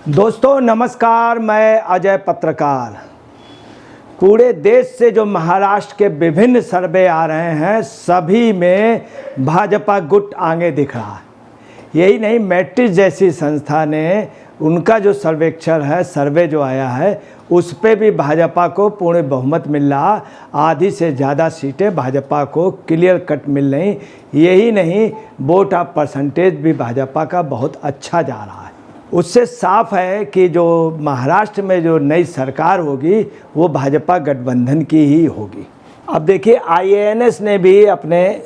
दोस्तों नमस्कार, मैं अजय पत्रकार। पूरे देश से जो महाराष्ट्र के विभिन्न सर्वे आ रहे हैं सभी में भाजपा गुट आगे दिख रहा है। यही नहीं, मैट्रिक्स जैसी संस्था ने उनका जो सर्वेक्षण है, सर्वे जो आया है, उस पे भी भाजपा को पूर्ण बहुमत मिल रहा। आधी से ज़्यादा सीटें भाजपा को क्लियर कट मिल रही। यही नहीं, वोट ऑफ परसेंटेज भी भाजपा का बहुत अच्छा जा रहा है। उससे साफ है कि जो महाराष्ट्र में जो नई सरकार होगी वो भाजपा गठबंधन की ही होगी। अब देखिए, IANS ने भी अपने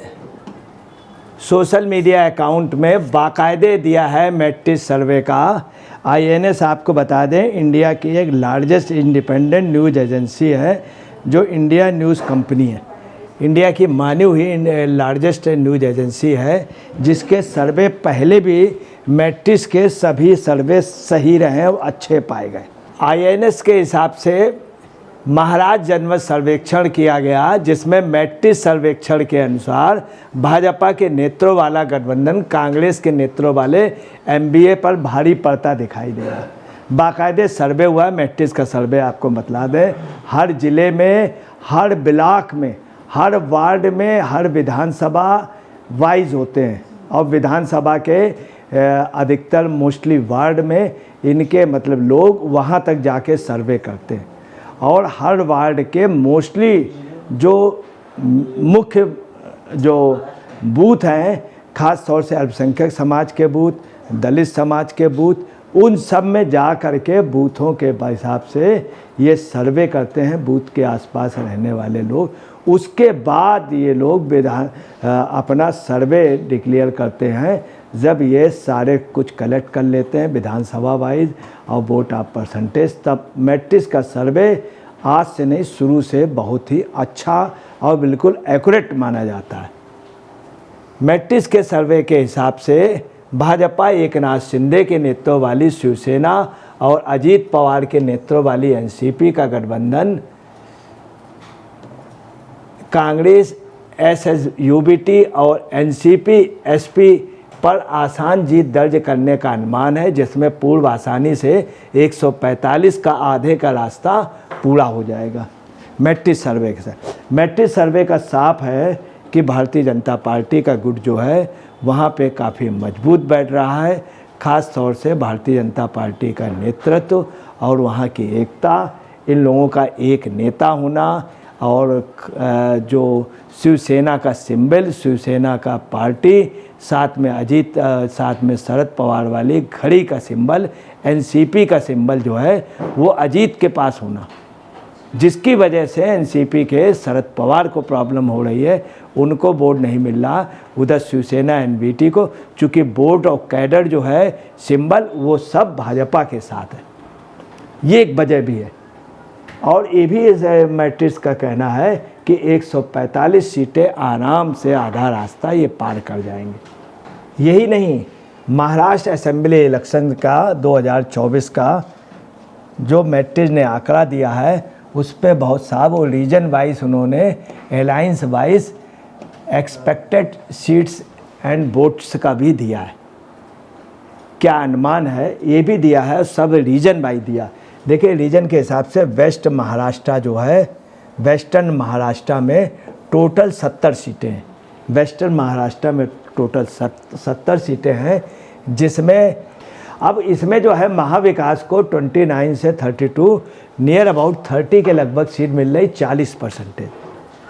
सोशल मीडिया अकाउंट में बाकायदे दिया है मैट्रिक्स सर्वे का। IANS आपको बता दें, इंडिया की एक लार्जेस्ट इंडिपेंडेंट न्यूज़ एजेंसी है, जो इंडिया न्यूज़ कंपनी है। इंडिया की मानी हुई लार्जेस्ट न्यूज़ एजेंसी है, जिसके सर्वे पहले भी मैट्रिक्स के सभी सर्वे सही रहे और अच्छे पाए गए। IANS के हिसाब से महाराष्ट्र जनमत सर्वेक्षण किया गया, जिसमें मैट्रिक्स सर्वेक्षण के अनुसार भाजपा के नेतृत्व वाला गठबंधन कांग्रेस के नेतृत्व वाले MBA पर भारी पड़ता दिखाई दे रहा है। बाकायदे सर्वे हुआ है। मैट्रिक्स का सर्वे आपको बतला दें, हर ज़िले में, हर ब्लॉक में, हर वार्ड में, हर विधानसभा वाइज होते हैं। और विधानसभा के अधिकतर मोस्टली वार्ड में इनके मतलब लोग वहाँ तक जाके सर्वे करते हैं। और हर वार्ड के मोस्टली जो मुख्य जो बूथ हैं, ख़ास तौर से अल्पसंख्यक समाज के बूथ, दलित समाज के बूथ, उन सब में जा कर के बूथों के हिसाब से ये सर्वे करते हैं, बूथ के आसपास रहने वाले लोग। उसके बाद ये लोग अपना सर्वे डिक्लेयर करते हैं। जब ये सारे कुछ कलेक्ट कर लेते हैं विधानसभा वाइज और वोट ऑफ परसेंटेज, तब मैट्रिक्स का सर्वे आज से नहीं, शुरू से बहुत ही अच्छा और बिल्कुल एक्यूरेट माना जाता है। मैट्रिक्स के सर्वे के हिसाब से भाजपा एकनाथ शिंदे के नेतृत्व वाली शिवसेना और अजीत पवार के नेतृत्व वाली NCP का गठबंधन कांग्रेस SSUBT और NCP-SP पर आसान जीत दर्ज करने का अनुमान है, जिसमें पूर्व आसानी से 145 का आधे का रास्ता पूरा हो जाएगा। मैट्रिक्स सर्वे के साथ मैट्रिक्स सर्वे का साफ है कि भारतीय जनता पार्टी का गुट जो है वहाँ पे काफ़ी मजबूत बैठ रहा है। ख़ास तौर से भारतीय जनता पार्टी का नेतृत्व और वहाँ की एकता, इन लोगों का एक नेता होना, और जो शिवसेना का सिंबल, शिवसेना का पार्टी, साथ में अजीत, साथ में शरद पवार वाली घड़ी का सिंबल, NCP का सिंबल जो है वो अजीत के पास होना, जिसकी वजह से NCP के शरद पवार को प्रॉब्लम हो रही है, उनको वोट नहीं मिल रहा। उधर शिवसेना NBT को, चूँकि बोर्ड और कैडर जो है सिंबल वो सब भाजपा के साथ है, ये एक वजह भी है। और ये भी इस मैट्रिक्स का कहना है कि 145 सीटें आराम से आधा रास्ता ये पार कर जाएंगे। यही नहीं, महाराष्ट्र असेंबली इलेक्शन का 2024 का जो मैट्रिक्स ने आंकड़ा दिया है, उस पर बहुत साफ वो रीजन वाइज उन्होंने alliance wise expected seats and votes का भी दिया है। क्या अनुमान है ये भी दिया है, सब रीजन वाइज दिया। देखिए, रीजन के हिसाब से वेस्ट महाराष्ट्र जो है, वेस्टर्न महाराष्ट्र में टोटल 70 सीटें हैं। वेस्टर्न महाराष्ट्र में टोटल 70 सीटें हैं, जिसमें अब इसमें जो है महाविकास को 29 से 32 नियर अबाउट 30 के लगभग सीट मिल रही,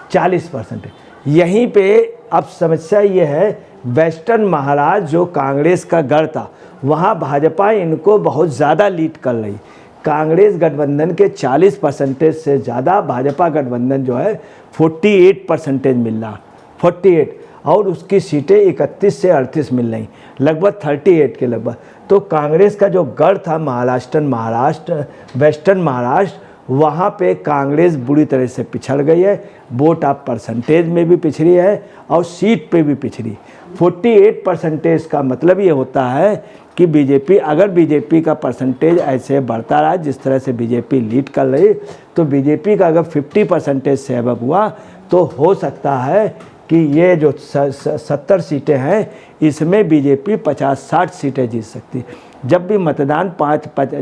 40%। यहीं पे अब समस्या ये है, वेस्टर्न महाराष्ट्र जो कांग्रेस का गढ़ था, वहाँ भाजपा इनको बहुत ज़्यादा लीड कर रही। कांग्रेस गठबंधन के 40% से ज़्यादा भाजपा गठबंधन जो है 48% मिल रहा, 48, और उसकी सीटें 31 से 38 मिल रही, लगभग 38 के लगभग। तो कांग्रेस का जो गढ़ था महाराष्ट्र, वेस्टर्न महाराष्ट्र, वहाँ पे कांग्रेस बुरी तरह से पिछड़ गई है। वोट ऑफ परसेंटेज में भी पिछड़ी है और सीट पे भी पिछड़ी। 48% का मतलब ये होता है कि बीजेपी, अगर बीजेपी का परसेंटेज ऐसे बढ़ता रहा जिस तरह से बीजेपी लीड कर रही, तो बीजेपी का अगर 50% से अबव हुआ तो हो सकता है कि ये जो 70 सीटें हैं इसमें बीजेपी 50-60 सीटें जीत सकती है। जब भी मतदान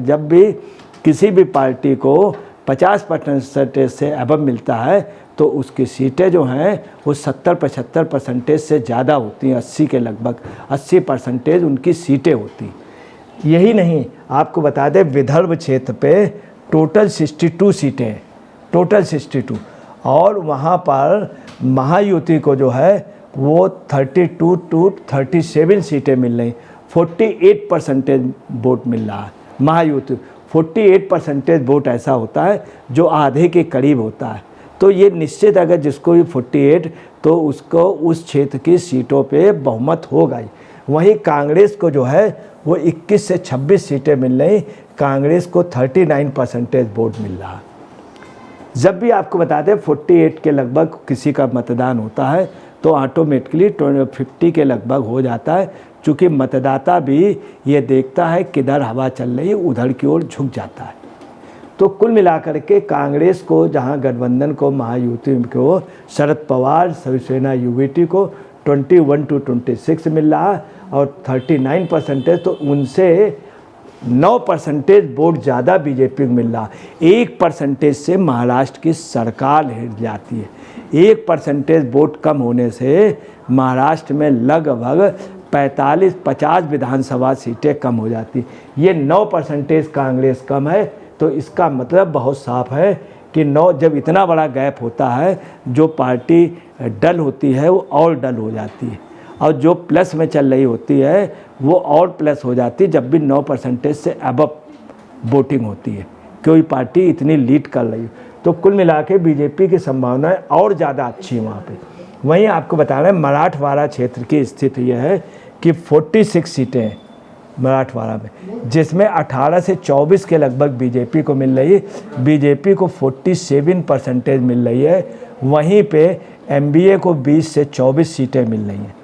जब भी किसी भी पार्टी को 50% से अबव मिलता है तो उसकी सीटें जो हैं वो 70-75% से ज़्यादा होती हैं, 80 के लगभग 80% उनकी सीटें होती। यही नहीं, आपको बता दें विदर्भ क्षेत्र पे टोटल 62 सीटें हैं, टोटल 62, और वहाँ पर महायुति को जो है वो 32 to 37 सीटें मिल रही, 48% वोट मिल रहा है महायुति। 48% वोट ऐसा होता है जो आधे के करीब होता है। तो ये निश्चित, अगर जिसको भी 48 तो उसको उस क्षेत्र की सीटों पे बहुमत होगा ही। वहीं कांग्रेस को जो है वो 21 से 26 सीटें मिल रही, कांग्रेस को 39% वोट मिल रहा। जब भी आपको बताते हैं 48 के लगभग किसी का मतदान होता है तो ऑटोमेटिकली 50 के लगभग हो जाता है, चूँकि मतदाता भी ये देखता है किधर हवा चल रही है उधर की ओर झुक जाता है। तो कुल मिलाकर के कांग्रेस को, जहां गठबंधन को, महायुति को, शरद पवार शिवसेना यूबीटी को 21 to 26 मिल रहा है और 39%, तो उनसे 9% वोट ज़्यादा बीजेपी को मिल रहा। 1% से महाराष्ट्र की सरकार हिट जाती है। 1% वोट कम होने से महाराष्ट्र में लगभग 45-50 विधानसभा सीटें कम हो जाती। ये 9% कांग्रेस कम है, तो इसका मतलब बहुत साफ है कि जब इतना बड़ा गैप होता है, जो पार्टी डल होती है वो और डल हो जाती है, और जो प्लस में चल रही होती है वो और प्लस हो जाती है जब भी 9% से अबव वोटिंग होती है, कोई पार्टी इतनी लीड कर रही है। तो कुल मिला के बीजेपी की संभावनाएं और ज़्यादा अच्छी है वहाँ पे। वहीं आपको बता रहे हैं मराठवाड़ा क्षेत्र की स्थिति यह है कि 46 सीटें हैं मराठवाड़ा में, जिसमें 18 से 24 के लगभग बीजेपी को मिल रही है। बीजेपी को 47% मिल रही है। वहीं पे एमबीए को 20 से 24 सीटें मिल रही हैं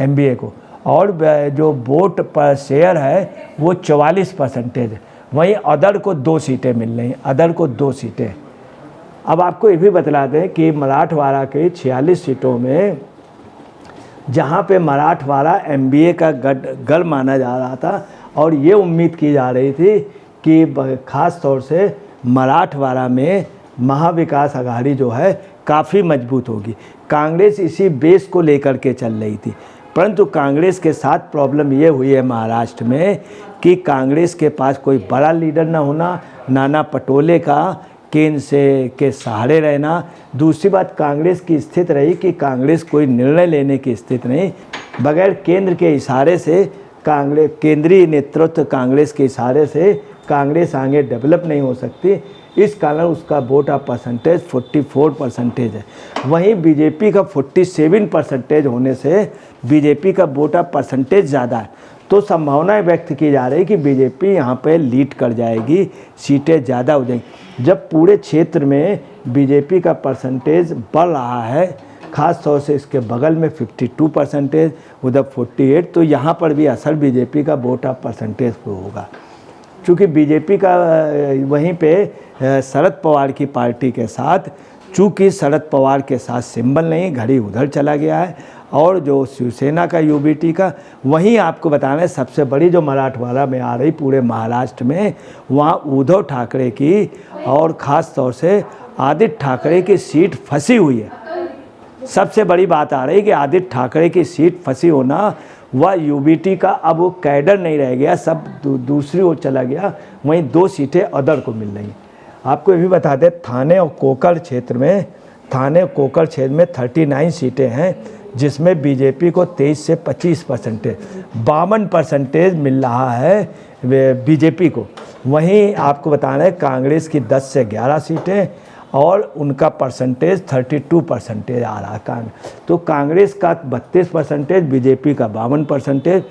एमबीए को, और जो वोट पर शेयर है वो 44% है। वहीं अदर को 2 सीटें मिल रही हैं, अदर को 2 सीटें। अब आपको ये भी बतला दें कि मराठवाड़ा के 46 सीटों में, जहाँ पे मराठवाड़ा एमबीए का गढ़ माना जा रहा था और ये उम्मीद की जा रही थी कि ख़ास तौर से मराठवाड़ा में महाविकास आघाड़ी जो है काफ़ी मजबूत होगी। कांग्रेस इसी बेस को लेकर के चल रही थी, परंतु कांग्रेस के साथ प्रॉब्लम ये हुई है महाराष्ट्र में कि कांग्रेस के पास कोई बड़ा लीडर ना होना, नाना पटोले का केंद्र के सहारे रहना। दूसरी बात, कांग्रेस की स्थिति रही कि कांग्रेस कोई निर्णय लेने की स्थिति नहीं, बगैर केंद्र के इशारे से कांग्रेस, केंद्रीय नेतृत्व कांग्रेस के इशारे से कांग्रेस आगे डेवलप नहीं हो सकती। इस कारण उसका वोट ऑफ परसेंटेज 44% है। वहीं बीजेपी का 47% होने से बीजेपी का वोट ऑफ परसेंटेज ज़्यादा है। तो संभावनाएं व्यक्त की जा रही कि बीजेपी यहाँ पे लीड कर जाएगी, सीटें ज़्यादा हो जाएंगी। जब पूरे क्षेत्र में बीजेपी का परसेंटेज बढ़ रहा है, ख़ास तौर से इसके बगल में 52%, उधर 48, तो यहाँ पर भी असर बीजेपी का वोट ऑफ परसेंटेज पर होगा। चूँकि बीजेपी का वहीं पे शरद पवार की पार्टी के साथ, चूँकि शरद पवार के साथ सिंबल नहीं, घड़ी उधर चला गया है, और जो शिवसेना का यूबीटी का, वहीं आपको बताना है सबसे बड़ी जो मराठवाड़ा में आ रही पूरे महाराष्ट्र में, वहाँ उद्धव ठाकरे की और ख़ास तौर से आदित्य ठाकरे की सीट फंसी हुई है। सबसे बड़ी बात आ रही कि आदित्य ठाकरे की सीट फंसी होना, वह यूबीटी का अब वो कैडर नहीं रह गया, सब दूसरी ओर चला गया। वहीं 2 सीटें अदर को मिल रही। आपको ये भी बता दें, थाने और कोकर क्षेत्र में 39 सीटें हैं, जिसमें बीजेपी को 23 से 25%, 52% मिल रहा है बीजेपी को। वहीं आपको बताना है कांग्रेस की 10 से 11 सीटें और उनका परसेंटेज 32% आ रहा है। तो कांग्रेस का 32%, बीजेपी का 52%,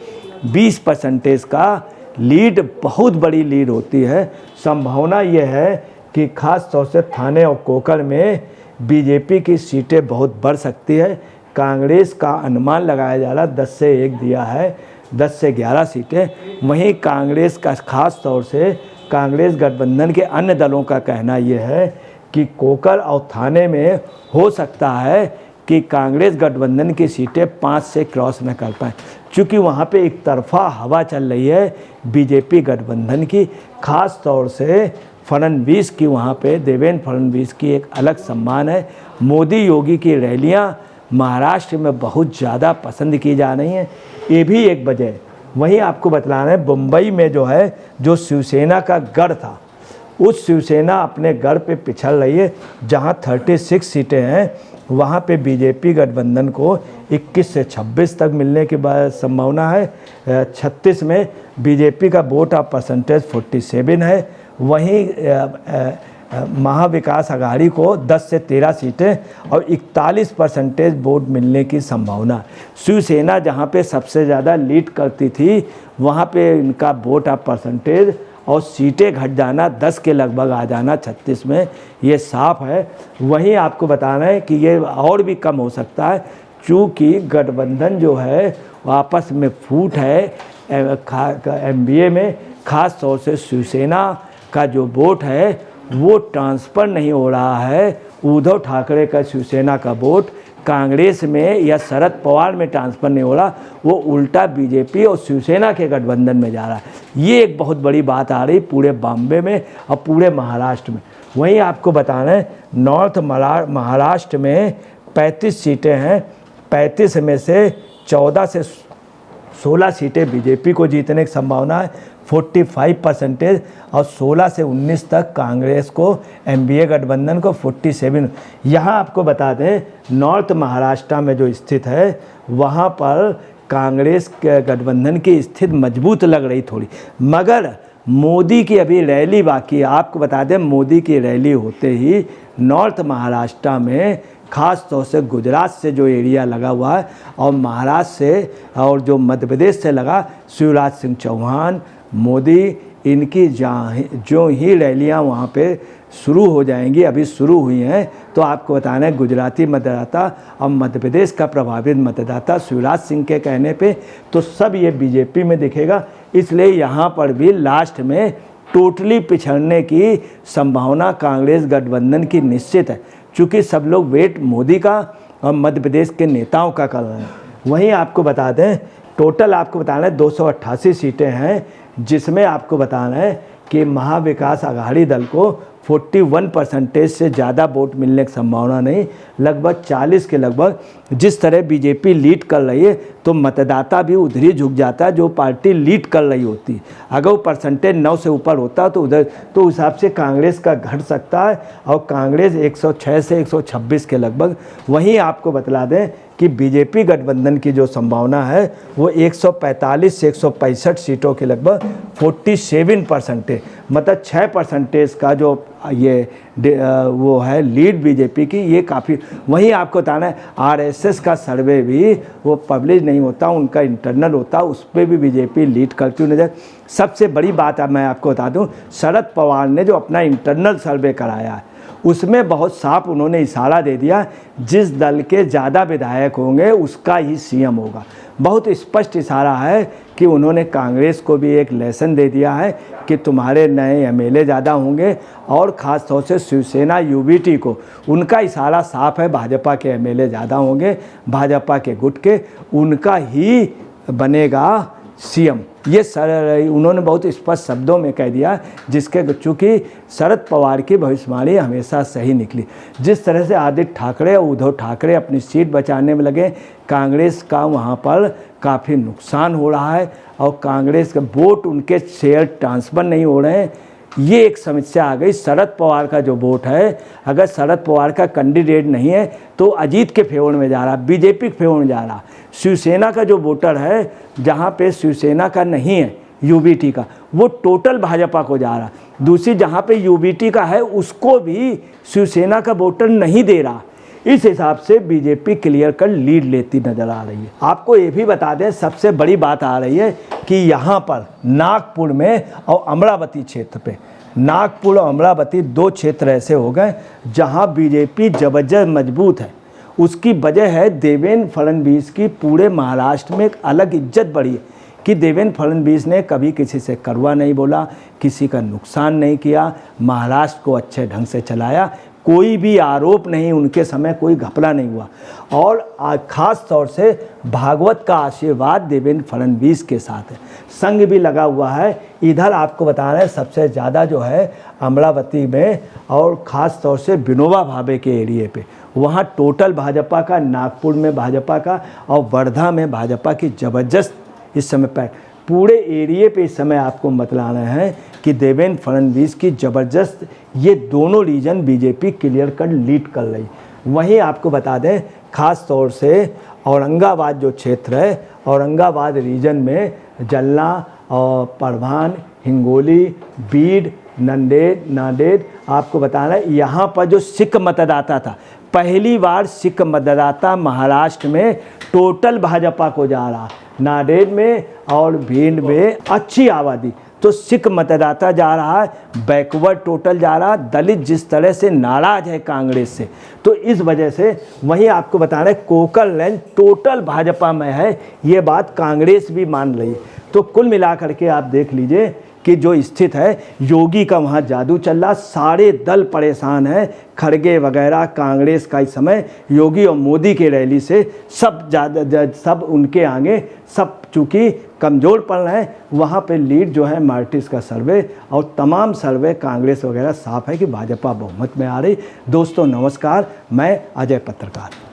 20% का लीड बहुत बड़ी लीड होती है। संभावना यह है कि खास तौर से थाने और कोकर में बीजेपी की सीटें बहुत बढ़ सकती है। कांग्रेस का अनुमान लगाया जा रहा 10 से 1 दिया है, 10 से 11 सीटें। वहीं कांग्रेस का खास तौर से कांग्रेस गठबंधन के अन्य दलों का कहना यह है कि कोकर और थाने में हो सकता है कि कांग्रेस गठबंधन की सीटें 5 से क्रॉस न कर पाए, क्योंकि वहाँ पे एक तरफा हवा चल रही है बीजेपी गठबंधन की। ख़ास तौर से फडणवीस की, वहाँ पे देवेंद्र फडणवीस की एक अलग सम्मान है। मोदी योगी की रैलियाँ महाराष्ट्र में बहुत ज़्यादा पसंद की जा रही हैं, ये भी एक वजह है। वहीं आपको बतलाना है, मुंबई में जो है, जो शिवसेना का गढ़ था, उस शिवसेना अपने गढ़ पे पिछड़ रही है। जहां 36 सीटें हैं, वहां पे बीजेपी गठबंधन को 21 से 26 तक मिलने की संभावना है। 36 में बीजेपी का वोट ऑफ परसेंटेज 47 है। वहीं महाविकास आघाड़ी को 10 से 13 सीटें और 41% वोट मिलने की संभावना। शिवसेना जहां पे सबसे ज़्यादा लीड करती थी, वहां पे इनका वोट ऑफ परसेंटेज और सीटें घट जाना 10 के लगभग आ जाना 36 में, ये साफ है। वहीं आपको बताना है कि ये और भी कम हो सकता है, चूँकि गठबंधन जो है वो आपस में फूट है MBA में। ख़ास तौर से शिवसेना का जो वोट है वो ट्रांसफ़र नहीं हो रहा है। उद्धव ठाकरे का शिवसेना का वोट कांग्रेस में या शरद पवार में ट्रांसफ़र नहीं हो रहा, वो उल्टा बीजेपी और शिवसेना के गठबंधन में जा रहा है। ये एक बहुत बड़ी बात आ रही पूरे बॉम्बे में और पूरे महाराष्ट्र में। वहीं आपको बताना है, नॉर्थ महाराष्ट्र में 35 सीटें हैं। 35 में से 14 से 16 सीटें बीजेपी को जीतने की संभावना है, 45% और 16 से 19 तक कांग्रेस को, MBA गठबंधन को 47। यहाँ आपको बता दें, नॉर्थ महाराष्ट्र में जो स्थित है, वहाँ पर कांग्रेस के गठबंधन की स्थिति मजबूत लग रही थोड़ी, मगर मोदी की अभी रैली बाकी है। आपको बता दें, मोदी की रैली होते ही नॉर्थ महाराष्ट्र में, ख़ास तौर से गुजरात से जो एरिया लगा हुआ है और महाराष्ट्र से और जो मध्य प्रदेश से लगा, शिवराज सिंह चौहान, मोदी, इनकी जो ही रैलियां वहाँ पे शुरू हो जाएंगी, अभी शुरू हुई हैं, तो आपको बताना है गुजराती मतदाता और मध्य प्रदेश का प्रभावित मतदाता शिवराज सिंह के कहने पे, तो सब ये बीजेपी में दिखेगा। इसलिए यहाँ पर भी लास्ट में टोटली पिछड़ने की संभावना कांग्रेस गठबंधन की निश्चित है, चूँकि सब लोग वेट मोदी का और मध्य प्रदेश के नेताओं का कर रहे हैं। वहीं आपको बता दें, टोटल आपको बताना है 288 सीटें हैं, जिसमें आपको बताना है कि महाविकास आघाड़ी दल को 41% से ज़्यादा वोट मिलने की संभावना नहीं, लगभग 40 के लगभग। जिस तरह बीजेपी लीड कर रही है, तो मतदाता भी उधर ही झुक जाता है जो पार्टी लीड कर रही होती है। अगर वो परसेंटेज 9 से ऊपर होता तो उधर, तो उस हिसाब से कांग्रेस का घट सकता है और कांग्रेस 106 से 126 के लगभग। वहीं आपको बतला दें कि बीजेपी गठबंधन की जो संभावना है वो 145 से 165 सीटों के लगभग 47%, मतलब 6% का जो ये वो है लीड बीजेपी की, ये काफ़ी। वहीं आपको बताना है, RSS का सर्वे भी वो पब्लिश नहीं होता, उनका इंटरनल होता, उस पर भी बीजेपी लीड करती हुई नजर। सबसे बड़ी बात मैं आपको बता दूं, शरद पवार ने जो अपना इंटरनल सर्वे कराया है, उसमें बहुत साफ उन्होंने इशारा दे दिया, जिस दल के ज़्यादा विधायक होंगे उसका ही CM होगा। बहुत स्पष्ट इशारा है कि उन्होंने कांग्रेस को भी एक लेसन दे दिया है कि तुम्हारे नए MLA ज़्यादा होंगे, और ख़ास तौर से शिवसेना UBT को उनका इशारा साफ है, भाजपा के MLA ज़्यादा होंगे, भाजपा के गुट के, उनका ही बनेगा CM। ये उन्होंने बहुत स्पष्ट शब्दों में कह दिया, जिसके चूँकि शरद पवार की भविष्यवाणी हमेशा सही निकली। जिस तरह से आदित्य ठाकरे और उद्धव ठाकरे अपनी सीट बचाने में लगे, कांग्रेस का वहाँ पर काफ़ी नुकसान हो रहा है और कांग्रेस के वोट, उनके शेयर ट्रांसफ़र नहीं हो रहे हैं। ये एक समस्या आ गई। शरद पवार का जो वोट है, अगर शरद पवार का कैंडिडेट नहीं है तो अजीत के फेवर में जा रहा, बीजेपी के फेवर में जा रहा। शिवसेना का जो वोटर है, जहाँ पे शिवसेना का नहीं है UBT का, वो टोटल भाजपा को जा रहा। दूसरी जहाँ पे UBT का है, उसको भी शिवसेना का वोटर नहीं दे रहा। इस हिसाब से बीजेपी क्लियर कर लीड लेती नजर आ रही है। आपको ये भी बता दें, सबसे बड़ी बात आ रही है कि यहाँ पर नागपुर में और अमरावती क्षेत्र पे, नागपुर और अमरावती 2 क्षेत्र ऐसे हो गए जहाँ बीजेपी जबरदस्त मजबूत है। उसकी वजह है देवेंद्र फडणवीस की पूरे महाराष्ट्र में एक अलग इज्जत बढ़ी है कि देवेंद्र फडणवीस ने कभी किसी से कड़वा नहीं बोला, किसी का नुकसान नहीं किया, महाराष्ट्र को अच्छे ढंग से चलाया, कोई भी आरोप नहीं, उनके समय कोई घपला नहीं हुआ। और ख़ास तौर से भागवत का आशीर्वाद देवेंद्र फडणवीस के साथ है, संग भी लगा हुआ है। इधर आपको बता रहे हैं सबसे ज़्यादा जो है अमरावती में और ख़ास तौर से विनोबा भावे के एरिए पे, वहाँ टोटल भाजपा का, नागपुर में भाजपा का और वर्धा में भाजपा की ज़बरदस्त इस समय पर पूरे एरिए पे इस समय आपको बतलाना है कि देवेंद्र फडणवीस की ज़बरदस्त ये दोनों reason BJP clear cut lead कर रही। वहीं आपको बता दें ख़ास तौर से औरंगाबाद जो क्षेत्र है, औरंगाबाद रीजन में जलना और परभान, हिंगोली, बीड, नांदेड़ आपको बताना है यहाँ पर जो सिख मतदाता था, पहली बार सिख मतदाता महाराष्ट्र में टोटल भाजपा को जा रहा, नांदेड़ में और भीड़ में अच्छी आबादी तो सिख मतदाता जा रहा है, बैकवर्ड टोटल जा रहा, दलित जिस तरह से नाराज़ है कांग्रेस से, तो इस वजह से वहीं आपको बता रहे कोकल रेंज टोटल भाजपा में है, ये बात कांग्रेस भी मान रही है। तो कुल मिलाकर के आप देख लीजिए कि जो स्थित है, योगी का वहाँ जादू चल रहा, सारे दल परेशान हैं, खड़गे वगैरह कांग्रेस का इस समय योगी और मोदी के रैली से सब उनके आगे सब चूँकि कमज़ोर पड़ रहे हैं। वहाँ पे लीड जो है मार्टिस का सर्वे और तमाम सर्वे कांग्रेस वगैरह साफ है कि भाजपा बहुमत में आ रही। दोस्तों नमस्कार, मैं अजय पत्रकार।